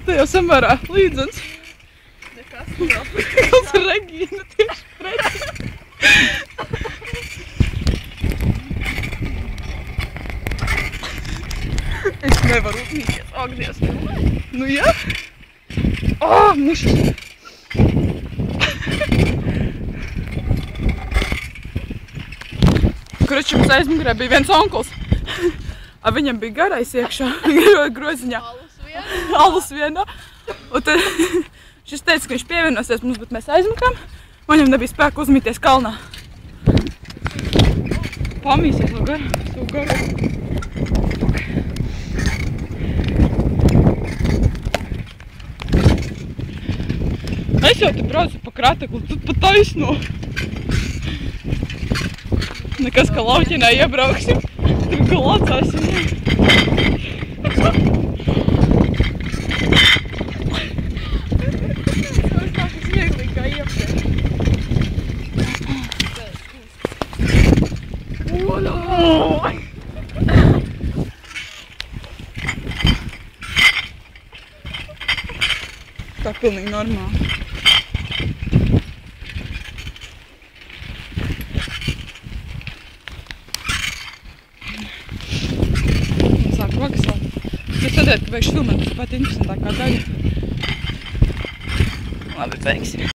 Tu jau samērā līdzens. Nekas nav. Kas ir Regīna tieši pretī. Es nevaru uzmīties. Ak, Dievs. Nu, jā? Mušas. Kruči, mums aizmugurē bija viens onkuls. Viņam bija garais iekšā, groziņā. Alus vienā. Un tad šis teica, ka viņš pievienosies mums, bet mēs aizmukām. Viņam nebija spēka uzmīties kalnā. Pamīsies no gara. Es jau te braucu pa krateklu, tu pa taisno. Nekas, ka Lauķinā iebrauksim, tur galacāsim. Tā pilnīgi normāli. Sāk vagas vēl. Es redzētu, ka vajag filmēt pat interesantākā daļa. Labi, beigsim.